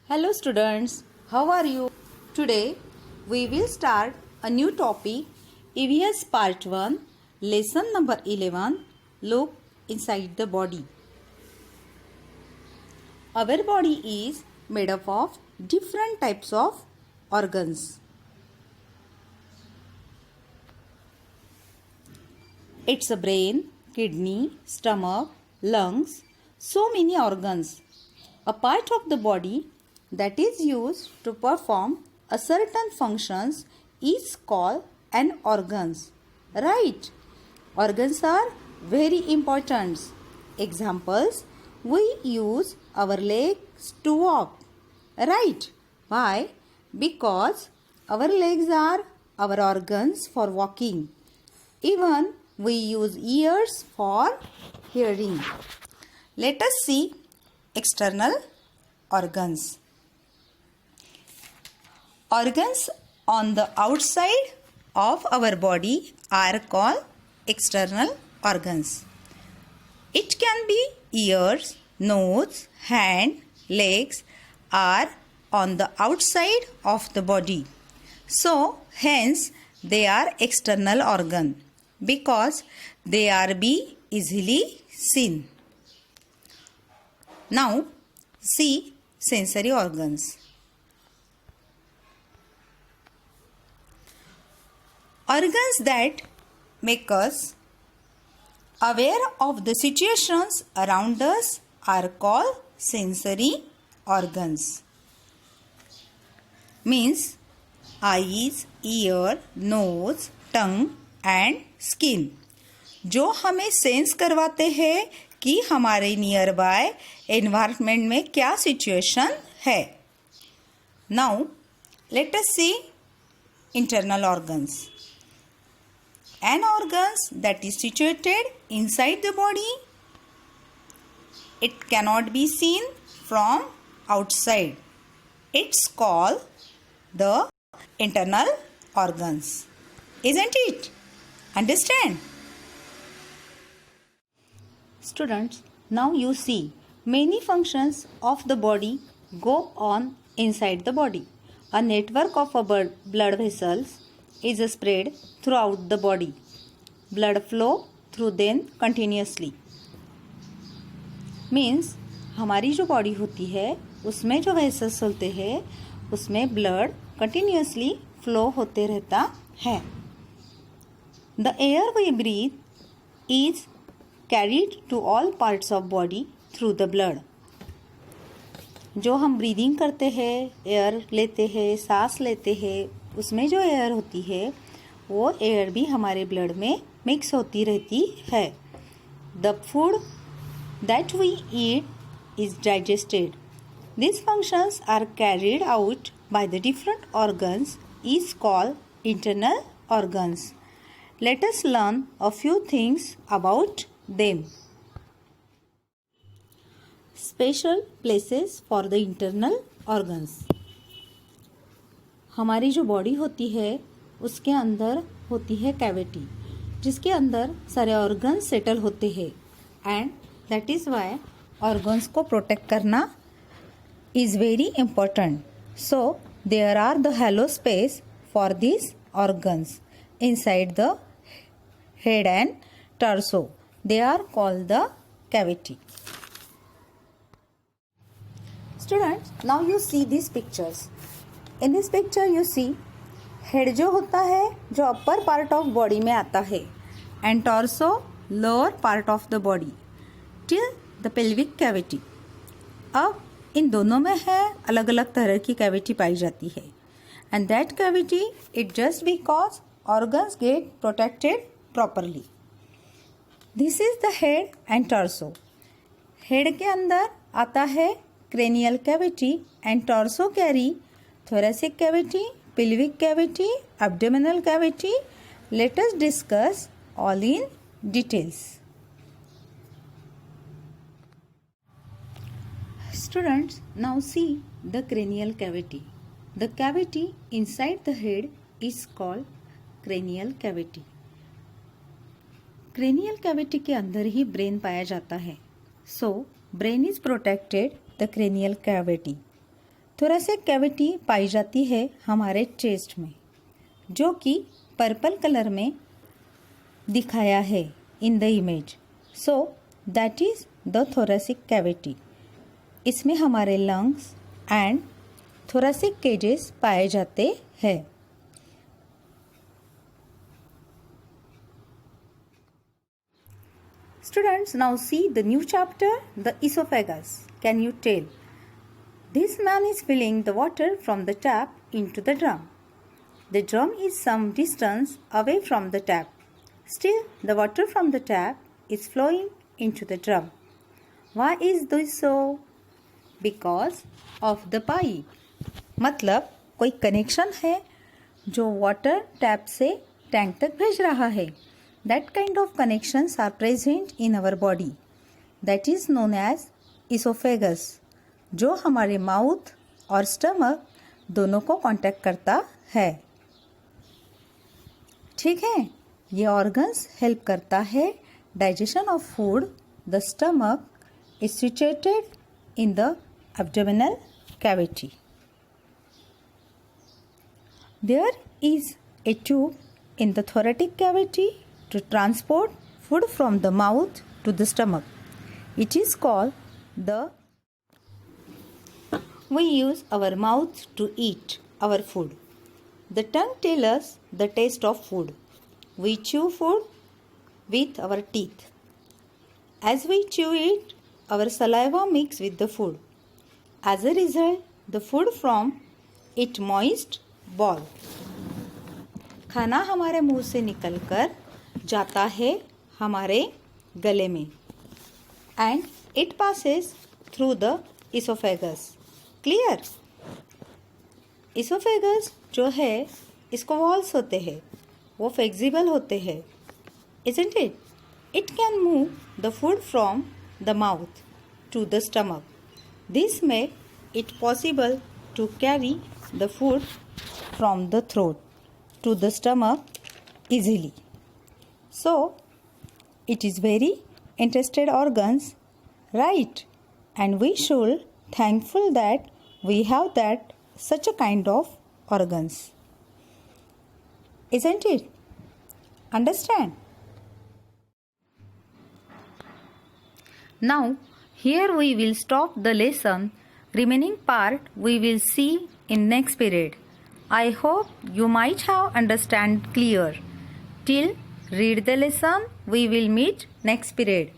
Hello students, how are you? Today we will start a new topic, EVS part 1, lesson number 11, look inside the body. Our body is made up of different types of organs. It's a brain, kidney, stomach, lungs, so many organs. A part of the body that is used to perform a certain functions is called an organs. Right? Organs are very important. Examples, we use our legs to walk. Right? Why? Because our legs are our organs for walking. Even we use ears for hearing. Let us see external organs. Organs on the outside of our body are called external organs. It can be ears, nose, hand, legs are on the outside of the body. So, hence they are external organ because they are be easily seen. Now, see sensory organs. Organs that make us aware of the situations around us are called sensory organs. Means eyes, ear, nose, tongue and skin. जो हमें sense करवाते हैं कि हमारे near by environment में क्या situation है. Now let us see internal organs. An organs that is situated inside the body, it cannot be seen from outside. It's called the internal organs. Isn't it? Understand? Students, now you see many functions of the body go on inside the body. A network of blood vessels is spread throughout the body. Blood flow through them continuously. Means हमारी जो body होती है उसमें जो vessels होते हैं उसमें blood continuously flow होते रहता है. The air we breathe is carried to all parts of body through the blood. जो हम ब्रीदिंग करते हैं, एयर लेते हैं, सांस लेते हैं, उसमें जो एयर होती है वो एयर भी हमारे ब्लड में मिक्स होती रहती है. The food that we eat is digested. These functions are carried out by the different organs is called internal organs. Let us learn a few things about them. Special places for the internal organs. हमारी जो body होती है उसके अंदर होती है cavity जिसके अंदर सारे ऑर्गन्स सेटल होते हैं and that is why organs को प्रोटेक्ट करना is very important. So, there are the hollow space for these organs inside the head and torso. They are called the cavity. Students, now you see these pictures. In this picture you see head जो होता है जो upper part of body में आता है and torso lower part of the body till the pelvic cavity. अब इन दोनों में है अलग अलग तरह की कैविटी पाई जाती है and that cavity it just because organs get protected properly. This is the head and torso. Head के अंदर आता है cranial cavity and torso carry thoracic cavity, pelvic cavity, abdominal cavity. Let us discuss all in details. Students, now see the cranial cavity. The cavity inside the head is called cranial cavity. Cranial cavity के अंदर ही brain पाया जाता है. So, brain is protected the cranial cavity. Thoracic cavity पाई जाती है हमारे chest में, जो कि पर्पल कलर में दिखाया है in the image. So that is the thoracic cavity. इसमें हमारे लंग्स एंड थोरेसिक केजेस पाए जाते हैं. Students, now see the new chapter, the esophagus. Can you tell? This man is filling the water from the tap into the drum. The drum is some distance away from the tap. Still, the water from the tap is flowing into the drum. Why is this so? Because of the pipe. मतलब कोई connection है जो water tap से tank तक भेज रहा है. That kind of connections are present in our body. That is known as esophagus, जो हमारे माउथ और स्टमक दोनों को कांटेक्ट करता है. ठीक है, ये ऑर्गन्स हेल्प करता है digestion of food. The stomach is situated in the abdominal cavity. There is a tube in the thoracic cavity to transport food from the mouth to the stomach. It is called the. We use our mouth to eat our food. The tongue tells us the taste of food. We chew food with our teeth. As we chew it, our saliva mixes with the food. As a result, the food from it moist ball. खाना हमारे मुंह से निकलकर जाता है हमारे गले में and it passes through the oesophagus. Clear? Oesophagus जो है इसको वॉल्स होते हैं, वो फ्लेक्सिबल होते हैं. Isn't it? It can move the food from the mouth to the stomach. This makes it possible to carry the food from the throat to the stomach easily. So, it is very interested organs, right? And we should thankful that we have that such a kind of organs. Isn't it? Understand? Now, here we will stop the lesson. Remaining part we will see in next period. I hope you might have understand clear. Till read the lesson, we will meet next period.